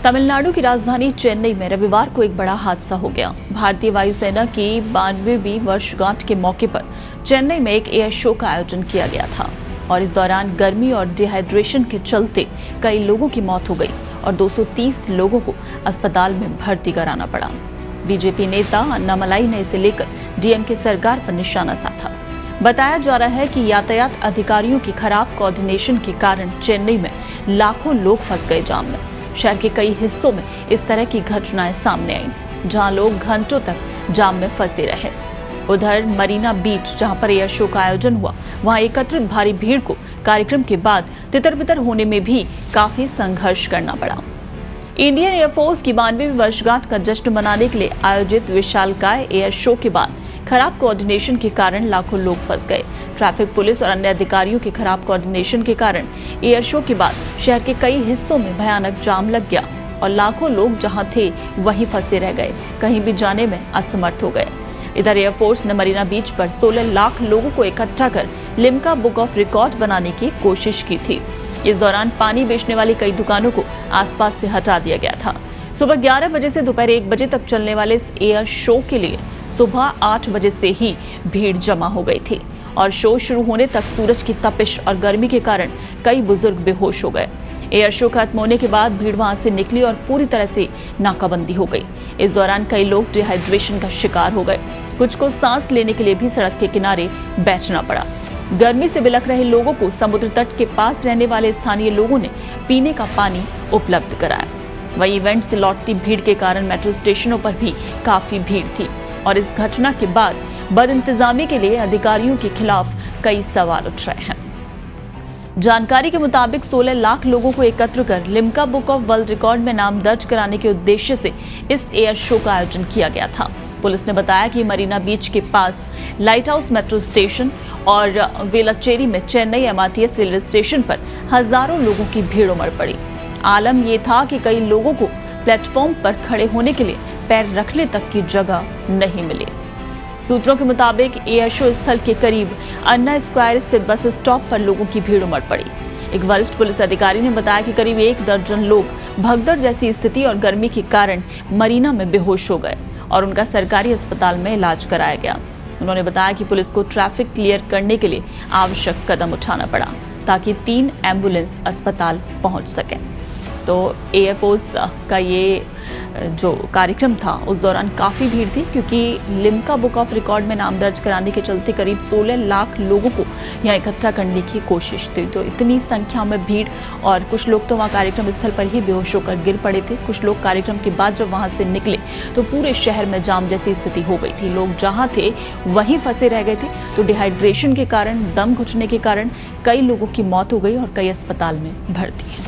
तमिलनाडु की राजधानी चेन्नई में रविवार को एक बड़ा हादसा हो गया। भारतीय वायुसेना की 92वीं वर्षगांठ के मौके पर चेन्नई में एक एयर शो का आयोजन किया गया था और इस दौरान गर्मी और डिहाइड्रेशन के चलते कई लोगों की मौत हो गई और 230 लोगों को अस्पताल में भर्ती कराना पड़ा। बीजेपी नेता अन्नामलाई ने इसे लेकर डीएमके सरकार पर निशाना साधा। बताया जा रहा है कि यातायात अधिकारियों की खराब कोऑर्डिनेशन के कारण चेन्नई में लाखों लोग फंस गए जाम में। शहर के कई हिस्सों में इस तरह की घटनाएं सामने आईं, जहां लोग घंटों तक जाम में फंसे रहे। उधर मरीना बीच, जहां पर एयर शो का आयोजन हुआ, वहां एकत्रित भारी भीड़ को कार्यक्रम के बाद तितर-बितर होने में भी काफी संघर्ष करना पड़ा। इंडियन एयरफोर्स की 92वीं वर्षगांठ का जश्न मनाने के लिए आयोजित विशालकाय एयर शो के बाद खराब कोऑर्डिनेशन के कारण लाखों लोग फंस गए। ट्रैफिक पुलिस और अन्य अधिकारियों के खराब कोऑर्डिनेशन के कारण एयर शो के बाद शहर के कई हिस्सों में भयानक जाम लग गया और लाखों लोग जहां थे वहीं फंसे रह गए, कहीं भी जाने में असमर्थ हो गए। इधर एयरफोर्स ने मरीना बीच पर 16 लाख लोगों को इकट्ठा कर लिम्का बुक ऑफ रिकॉर्ड बनाने की कोशिश की थी। इस दौरान पानी बेचने वाली कई दुकानों को आसपास से हटा दिया गया था। सुबह 11 बजे से दोपहर 1 बजे तक चलने वाले इस एयर शो के लिए सुबह 8 बजे से ही भीड़ जमा हो गई थी और शो शुरू होने तक सूरज की तपिश और गर्मी के कारण कई बुजुर्ग बेहोश हो गए। एयर शो खत्म होने के बाद भीड़ वहां से निकली और पूरी तरह से नाकाबंदी हो गई। इस दौरान कई लोग डिहाइड्रेशन का शिकार हो गए। कुछ को सांस लेने के लिए भी सड़क के किनारे बैठना पड़ा। गर्मी से बिलख रहे लोगों को समुद्र तट के पास रहने वाले स्थानीय लोगों ने पीने का पानी उपलब्ध कराया। वही इवेंट से लौटती भीड़ के कारण मेट्रो स्टेशनों पर भी काफी भीड़ थी और इस घटना के बाद बदइंतजामी के लिए अधिकारियों के खिलाफ कई सवाल उठ रहे हैं। जानकारी के मुताबिक 16 लाख लोगों को एकत्र कर Limca book of world record में नाम दर्ज कराने के उद्देश्य से इस एयर शो का आयोजन किया गया था। पुलिस ने बताया कि मरीना बीच के पास लाइट हाउस मेट्रो स्टेशन और वेलाचेरी में चेन्नई एमआरटीएस रेलवे स्टेशन पर हजारों लोगों की भीड़ उमड़ पड़ी। आलम ये था कि कई लोगों को प्लेटफॉर्म पर खड़े होने के लिए पैर रखने तक की जगह नहीं मिली। सूत्रों के मुताबिक एयर शो स्थल के करीब अन्ना स्क्वायर स्थित बस स्टॉप पर लोगों की भीड़ उमड़ पड़ी। एक वरिष्ठ पुलिस अधिकारी ने बताया कि करीब 1 दर्जन लोग भगदड़ जैसी स्थिति और गर्मी के कारण मरीना में बेहोश हो गए और उनका सरकारी अस्पताल में इलाज कराया गया। उन्होंने बताया कि पुलिस को ट्रैफिक क्लियर करने के लिए आवश्यक कदम उठाना पड़ा ताकि 3 एम्बुलेंस अस्पताल पहुंच सकें। तो एयरफोर्स का ये जो कार्यक्रम था उस दौरान काफ़ी भीड़ थी, क्योंकि लिम्का बुक ऑफ रिकॉर्ड में नाम दर्ज कराने के चलते करीब 16 लाख लोगों को यहाँ इकट्ठा करने की कोशिश थी। तो इतनी संख्या में भीड़ और कुछ लोग तो वहाँ कार्यक्रम स्थल पर ही बेहोश होकर गिर पड़े थे। कुछ लोग कार्यक्रम के बाद जब वहाँ से निकले तो पूरे शहर में जाम जैसी स्थिति हो गई थी। लोग जहाँ थे वहीं फंसे रह गए थे। तो डिहाइड्रेशन के कारण, दम घुटने के कारण कई लोगों की मौत हो गई और कई अस्पताल में भर्ती हैं।